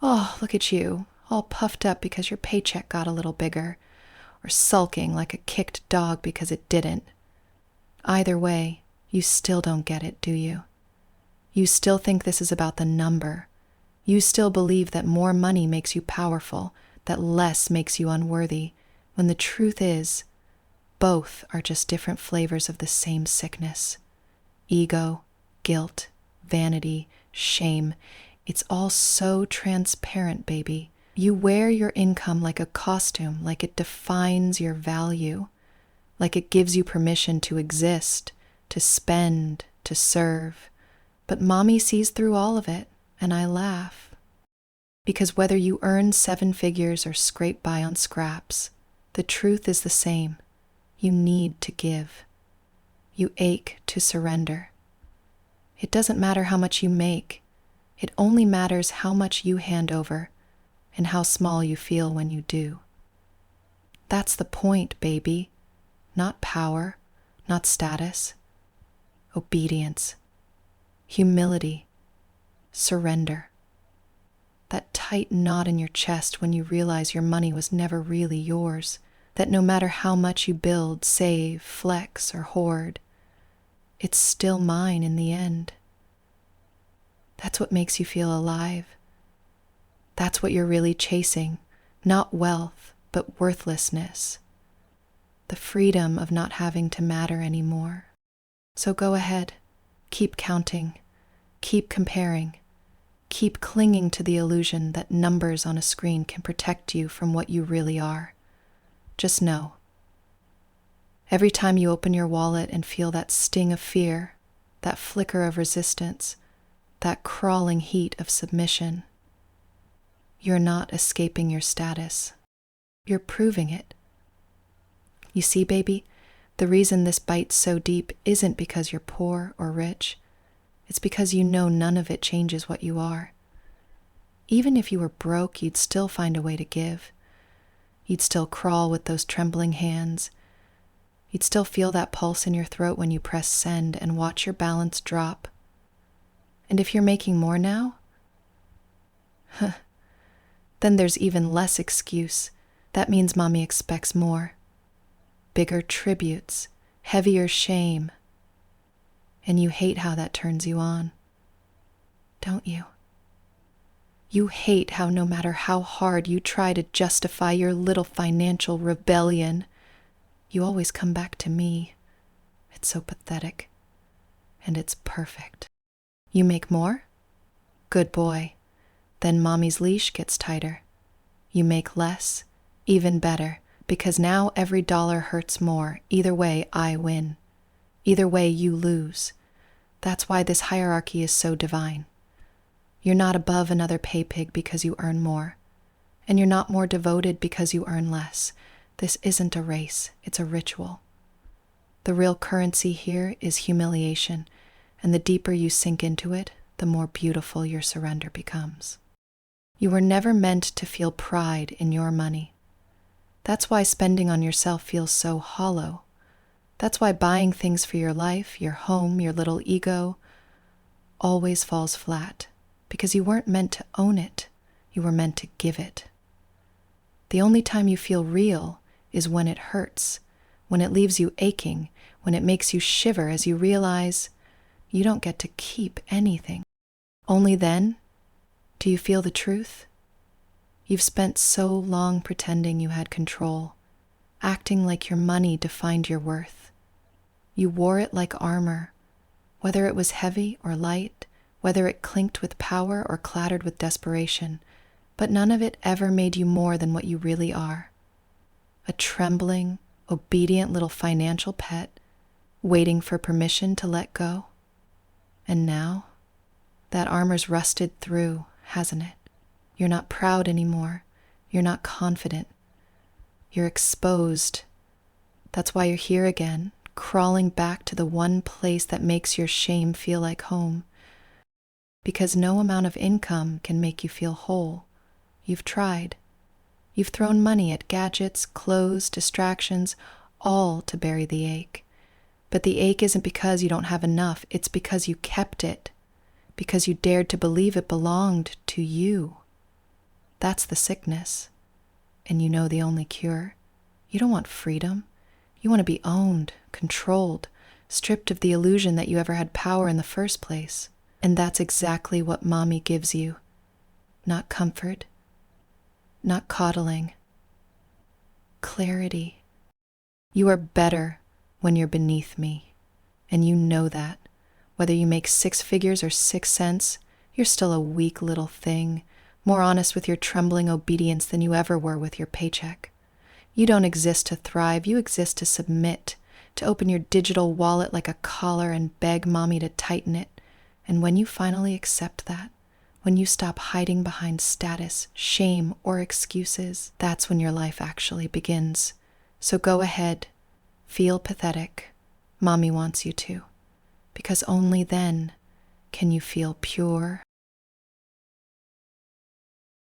Oh, look at you, all puffed up because your paycheck got a little bigger, or sulking like a kicked dog because it didn't. Either way, you still don't get it, do you? You still think this is about the number. You still believe that more money makes you powerful, that less makes you unworthy, when the truth is, both are just different flavors of the same sickness. Ego, guilt, vanity, shame. It's all so transparent, baby. You wear your income like a costume, like it defines your value, like it gives you permission to exist, to spend, to serve. But mommy sees through all of it, and I laugh. Because whether you earn 7 figures or scrape by on scraps, the truth is the same. You need to give. You ache to surrender. It doesn't matter how much you make. It only matters how much you hand over and how small you feel when you do. That's the point, baby. Not power, not status. Obedience. Humility. Surrender. That tight knot in your chest when you realize your money was never really yours, that no matter how much you build, save, flex, or hoard, it's still mine in the end. That's what makes you feel alive. That's what you're really chasing, not wealth, but worthlessness. The freedom of not having to matter anymore. So go ahead, keep counting, keep comparing, keep clinging to the illusion that numbers on a screen can protect you from what you really are. Just know, every time you open your wallet and feel that sting of fear, that flicker of resistance, that crawling heat of submission, you're not escaping your status. You're proving it. You see, baby, the reason this bites so deep isn't because you're poor or rich. It's because you know none of it changes what you are. Even if you were broke, you'd still find a way to give. You'd still crawl with those trembling hands. You'd still feel that pulse in your throat when you press send and watch your balance drop. And if you're making more now, then there's even less excuse. That means mommy expects more. Bigger tributes, heavier shame. And you hate how that turns you on, don't you? You hate how no matter how hard you try to justify your little financial rebellion, you always come back to me. It's so pathetic. And it's perfect. You make more? Good boy. Then mommy's leash gets tighter. You make less? Even better, because now every dollar hurts more. Either way, I win. Either way, you lose. That's why this hierarchy is so divine. You're not above another paypig because you earn more. And you're not more devoted because you earn less. This isn't a race, it's a ritual. The real currency here is humiliation, and the deeper you sink into it, the more beautiful your surrender becomes. You were never meant to feel pride in your money. That's why spending on yourself feels so hollow. That's why buying things for your life, your home, your little ego, always falls flat, because you weren't meant to own it, you were meant to give it. The only time you feel real is when it hurts, when it leaves you aching, when it makes you shiver as you realize you don't get to keep anything. Only then do you feel the truth. You've spent so long pretending you had control, acting like your money defined your worth. You wore it like armor, whether it was heavy or light, whether it clinked with power or clattered with desperation, but none of it ever made you more than what you really are. A trembling, obedient little financial pet, waiting for permission to let go. And now, that armor's rusted through, hasn't it? You're not proud anymore. You're not confident. You're exposed. That's why you're here again, crawling back to the one place that makes your shame feel like home. Because no amount of income can make you feel whole. You've tried. You've thrown money at gadgets, clothes, distractions, all to bury the ache. But the ache isn't because you don't have enough, it's because you kept it. Because you dared to believe it belonged to you. That's the sickness. And you know the only cure. You don't want freedom. You want to be owned, controlled, stripped of the illusion that you ever had power in the first place. And that's exactly what mommy gives you. Not comfort, not coddling. Clarity. You are better when you're beneath me. And you know that. Whether you make 6 figures or 6 cents, you're still a weak little thing, more honest with your trembling obedience than you ever were with your paycheck. You don't exist to thrive, you exist to submit, to open your digital wallet like a collar and beg mommy to tighten it. And when you finally accept that, when you stop hiding behind status, shame, or excuses, that's when your life actually begins. So go ahead, feel pathetic. Mommy wants you to, because only then can you feel pure